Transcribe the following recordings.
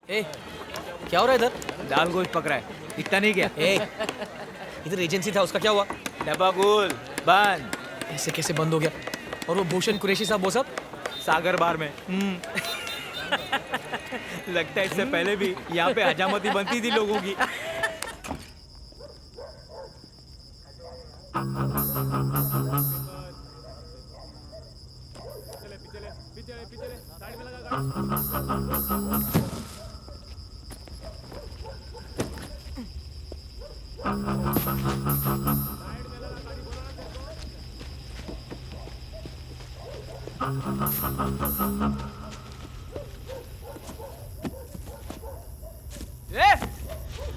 ए, क्या हो रहा है इधर? दाल गोश्त पक रहा है, इतना नहीं क्या? इधर एजेंसी था, उसका क्या हुआ? डब्बा गुल बंद। ऐसे कैसे बंद हो गया? और वो भूषण कुरैशी साहब वो सब? सागर बार में लगता है इससे पहले भी यहाँ पे हजामती बनती थी लोगों की।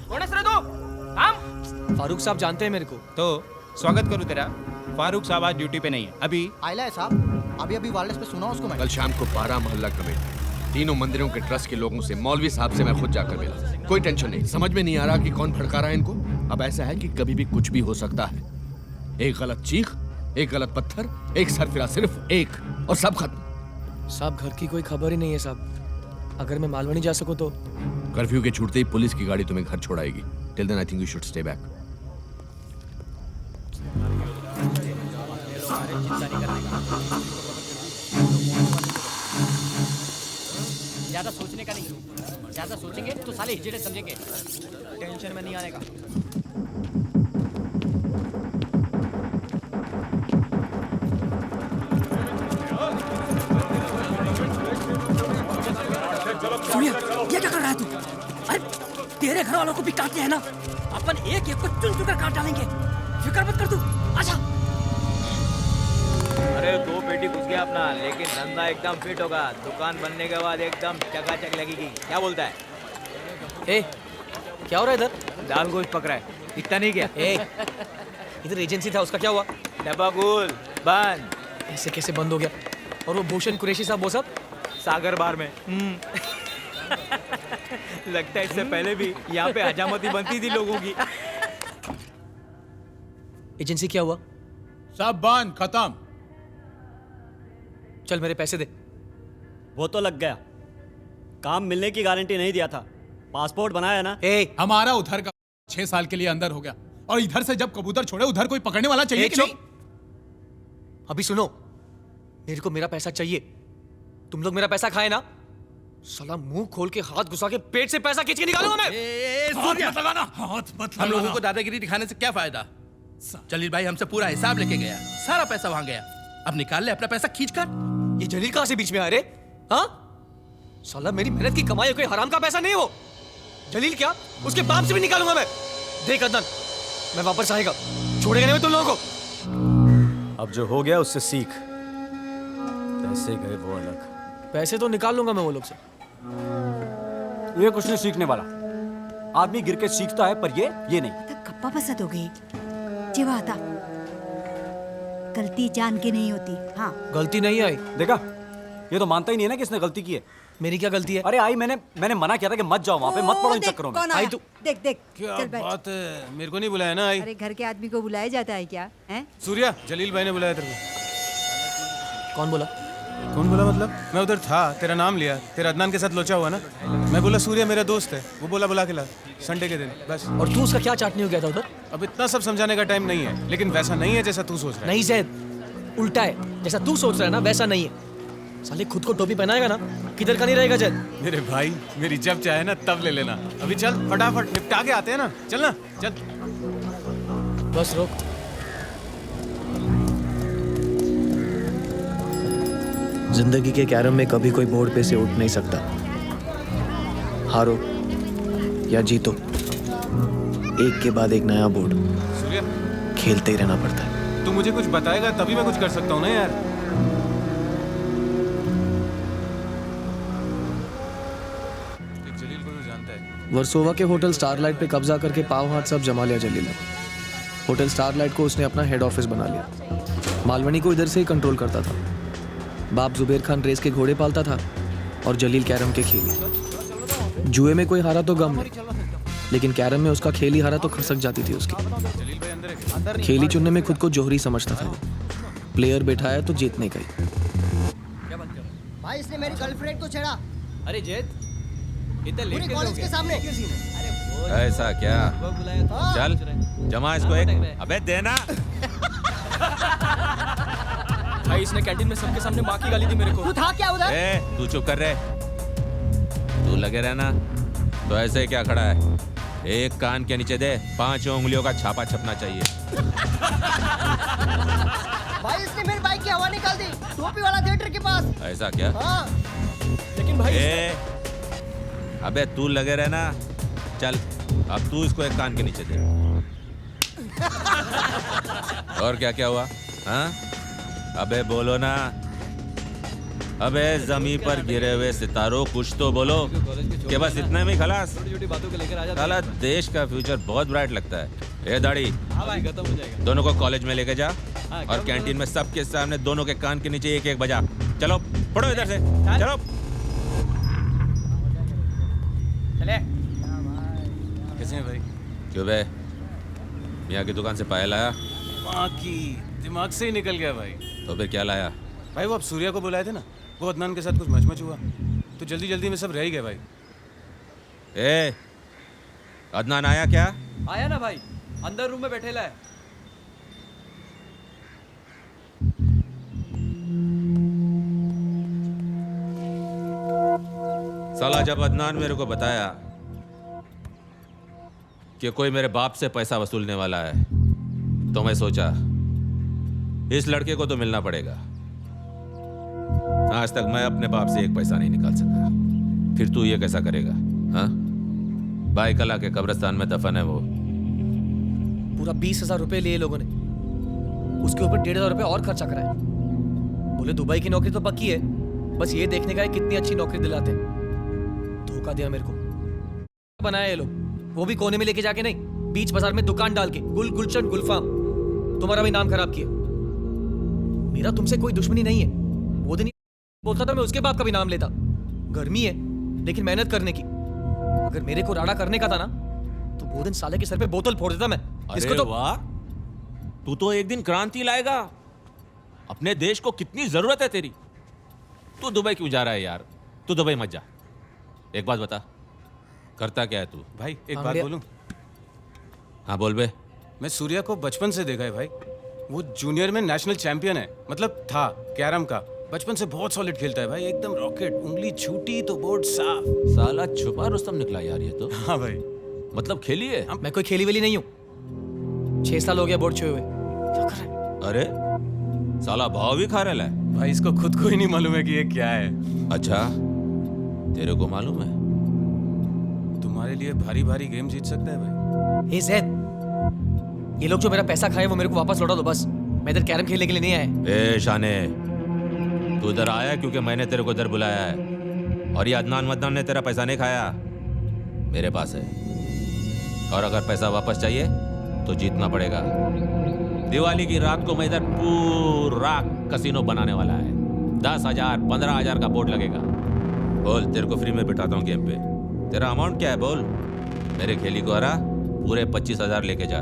कौन है सर तू? हम फारूक साहब जानते हैं मेरे को। तो स्वागत करूं तेरा। फारूक साहब आज ड्यूटी पे नहीं है। अभी आयला है साहब, अभी अभी वायरलेस पे सुना उसको मैं। कल शाम को 12 मोहल्ला कमेटी तीनों मंदिरों के ट्रस्ट के लोगों से मौलवी साहब से मैं खुद जाकर मिला। कोई टेंशन नहीं, समझ में नहीं आ रहा कि कौन भड़का रहा है इनको। अब ऐसा है कि कभी भी कुछ भी हो सकता है। एक गलत चीख, एक गलत पत्थर, एक सरफिरा, सिर्फ एक, और सब खत्म। साहब घर की कोई खबर ही नहीं है साहब। अगर मैं मालवनी जा सकूं तो? कर्फ्यू के छूटते ही पुलिस की गाड़ी तुम्हें घर छोड़ाएगी। Till then I think you should stay back. ज्यादा सोचने का नहीं, ज्यादा सोचेंगे तो साले हिजड़े समझेंगे। टेंशन में नहीं आने का। सूर्या, ये क्या कर रहा है तू? अरे तेरे घर वालों को भी काटते हैं ना, अपन एक एक को चुन चुन कर काट डालेंगे। फिक्र मत कर तू, आजा। अरे 2 पेटी घुस गया अपना, लेकिन धंधा एकदम फिट होगा। दुकान बनने के बाद एकदम चकाचक लगेगी। क्या बोलता है? ए, क्या हो रहा है इधर? दाल गोश्त पक रहा है, इतना नहीं क्या? इधर एजेंसी था, उसका क्या हुआ? डब्बा गुल बंद। ऐसे कैसे बंद हो गया? और वो भूषण कुरैशी साहब वो सब? सागर बार में लगता है इससे पहले भी यहाँ पे हजामती बनती थी लोगों की। एजेंसी क्या हुआ? सब बंद, खत्म। चल मेरे पैसे दे। वो तो लग गया, काम मिलने की गारंटी नहीं दिया था। पासपोर्ट बनाया ना। हमारा उधर का 6 साल के लिए अंदर हो गया, और इधर से जब कबूतर छोड़े उधर कोई पकड़ने वाला चाहिए कि नहीं? अभी सुनो, मेरे को मेरा पैसा चाहिए। तुम लोग मेरा पैसा खाए ना, साला मुंह खोल के हाथ घुसा के पेट से पैसा खींच के निकालूंगा मैं। हाथ मत लगाना, हाथ मत लगाना। हम लोगों को दादागिरी दिखाने से क्या फायदा? जलील भाई हमसे पूरा हिसाब लेके गया, सारा पैसा वहां गया। अब निकाल ले अपना पैसा खींच कर। ये जलील कहां से बीच में आ रहे? हाँ, साला मेरी मेहनत की कमाई कोई हराम का पैसा नहीं हो। जलील क्या, उसके बाप से भी निकालूंगा मैं। देख अदनान, मैं वापस आएगा, छोड़ेगा नहीं मैं तुम लोगों को। अब जो हो गया उससे सीख। पैसे गए वो अलग। पैसे तो निकाल लूंगा मैं वो लोग से। ये कुछ नहीं सीखने वाला। आदमी गिर के सीखता है, पर ये नहीं। आता कप्पा बसत हो गई जेवा आता। गलती जान के नहीं होती। हाँ, गलती नहीं आई। देखा, ये तो मानता ही नहीं है ना कि इसने गलती की है। मेरी क्या गलती है? अरे आई, मैंने मना किया था कि मत जाओ वहां पे, मत पड़ो इन चक्करों में। आई तू। देख देख, क्या चल बैठ। बात है, मेरे को नहीं बुलाया ना? आई अरे घर के आदमी को बुलाया जाता है क्या? हैं? सूर्या, जलील भाई ने बुलाया तेरे को। कौन बोला? कौन बोला मतलब? मैं उधर था, तेरा नाम लिया, तेरा अदनान के साथ लोचा हुआ ना। मैं बोला सूर्या मेरा दोस्त है, वो बोला बुला के ला संडे के दिन, बस। और तू उसका क्या चाटनी हो गया था उधर? अब इतना सब समझाने का टाइम नहीं है, लेकिन वैसा नहीं है जैसा तू सोच रहा है। नहीं जैद, उल्टा है। जैसा तू सोच रहा है ना वैसा नहीं है। साले खुद को टोपी पहनाएगा ना, किधर का नहीं रहेगा जैद। मेरे भाई, मेरी जब चाहे ना तब ले लेना। अभी चल, फटाफट निपटा के आते हैं ना। चल ना, चल। बस रोक। जिंदगी के कैरम में कभी कोई बोर्ड पे से उठ नहीं सकता। हारो या जीतो, एक के बाद एक नया बोर्ड सूर्या, खेलते ही रहना पड़ता है। तू मुझे कुछ बताएगा तभी मैं कुछ कर सकता हूँ ना यार। एक जलील को तो जानता है। वर्सोवा के होटल स्टारलाइट पे कब्जा करके पाव हाथ सब जमा लिया जलील ने। होटल स्टारलाइट को उसने अपना हेड ऑफिस बना लिया। मालवनी को इधर से ही कंट्रोल करता था। बाप जुबेर खान रेस के घोड़े पालता था और जलील कैरम के खेली। जुए में कोई हारा तो गम नहीं, लेकिन कैरम में उसका खेली हारा तो खसक जाती थी उसकी। खेली चुनने में खुद को जोहरी समझता था। प्लेयर बैठाया तो जीतने का ही। भाई इसने मेरी गर्लफ्रेंड को छेड़ा। अरे जैद, इतने लेट पूरे कॉलेज के सामने। ऐसा क्या? चल जमा इसको एक। अबे देना। भाई इसने कैंटीन में सबके सामने माँ की गाली दी मेरे को। तू था क्या उधर? ए तू चुप कर रहे। तू लगे रहना। तो ऐसे ही क्या खड़ा है? एक कान के नीचे दे, 5 उंगलियों का छापा छपना चाहिए। भाई इसने मेरी बाइक की हवा निकाल दी टोपी वाला थिएटर के पास। ऐसा क्या? हाँ लेकिन भाई ए अबे तू लगे रहना। चल अब तू इसको एक कान के नीचे दे। और क्या क्या हुआ? हाँ अबे बोलो ना। अबे जमीन पर गिरे हुए सितारों कुछ तो बोलो कि बस इतने में ही खलास। छोटी बातों को लेकर आ जाते साला देश का फ्यूचर बहुत ब्राइट लगता है। ए दाढ़ी खत्म हो जाएगा। दोनों को कॉलेज में लेके जा और कैंटीन में सबके सामने दोनों के कान के नीचे एक एक बजा। चलो पढ़ो इधर से। चलो चले। कैसे हैं भाई? क्यों बे मियाँ की दुकान से पायल आया? माँ की दिमाग से ही निकल गया भाई। तो फिर क्या लाया? भाई वो आप सूर्या को बुलाए थे ना, वो अदनान के साथ कुछ मचमच हुआ तो जल्दी जल्दी में सब रह ही गए भाई। ए अदनान आया क्या? आया ना भाई, अंदर रूम में बैठेला है। साला जब अदनान मेरे को बताया कि कोई मेरे बाप से पैसा वसूलने वाला है तो मैं सोचा इस लड़के को तो मिलना पड़ेगा। आज तक मैं अपने बाप से एक पैसा नहीं निकाल सका, फिर तू ये कैसा करेगा? हाँ भाई कला के कब्रिस्तान में दफन है वो। पूरा 20,000 रुपए लिए लोगों ने, उसके ऊपर 1,500 रुपए और खर्चा कराया। बोले दुबई की नौकरी तो पक्की है, बस ये देखने का है कितनी अच्छी नौकरी दिलाते हैं। धोखा दिया मेरे को। बनाया ये लोग, वो भी कोने में लेके जाके नहीं, बीच बाजार में दुकान डाल के। गुलशन गुलफाम। तुम्हारा भी नाम खराब किया। मेरा तुमसे कोई दुश्मनी नहीं है। वो दिन बोलता था मैं उसके बाप का भी नाम लेता। गर्मी है लेकिन मेहनत करने की। अगर मेरे को राड़ा करने का था ना तो वो दिन साले के सर पे बोतल फोड़ देता मैं। इसको तो वाह, तू तो एक दिन क्रांति लाएगा। अपने देश को कितनी जरूरत है तेरी। तू दुबई क्यों जा रहा है यार? तू दुबई मत जा। एक बात बता, करता क्या है तू? भाई एक हाँ, बात बढ़िया। बोलूं? हाँ बोल बे। मैं सूर्या को बचपन से देखा है भाई। वो जूनियर में नेशनल चैंपियन है, मतलब था कैरम का। बचपन से बहुत सॉलिड खेलता है भाई, एकदम रॉकेट। उंगली छूटी तो बोर्ड साफ। साला छुपा रुस्तम निकला यार ये तो। हाँ भाई। मतलब खेली है? मैं कोई खेली वेली नहीं हूँ। 6 साल हो गया बोर्ड छुए हुए। क्या कर रहा है? अरे साला भाव भी खा रहा है। भाई इसको खुद को ही नहीं मालूम है कि ये क्या है। अच्छा तेरे को मालूम है? तुम्हारे लिए भारी भारी गेम जीत सकता है भाई। ए जैद, ये लोग जो मेरा पैसा खाए वो मेरे को वापस लौटा दो बस। मैं इधर कैरम खेलने के लिए नहीं आया। ए शाने, तू इधर आया क्योंकि मैंने तेरे को इधर बुलाया है। और ये अदनान मदनान ने तेरा पैसा नहीं खाया, मेरे पास है। और अगर पैसा वापस चाहिए तो जीतना पड़ेगा। दिवाली की रात को मैं इधर पूरा कसिनो बनाने वाला है। 10,000 15,000 का बोर्ड लगेगा। बोल, तेरे को फ्री में बिठाता हूँ गेम पे। तेरा अमाउंट क्या है बोल? मेरे खेली को हरा, पूरे 25,000 लेके जा।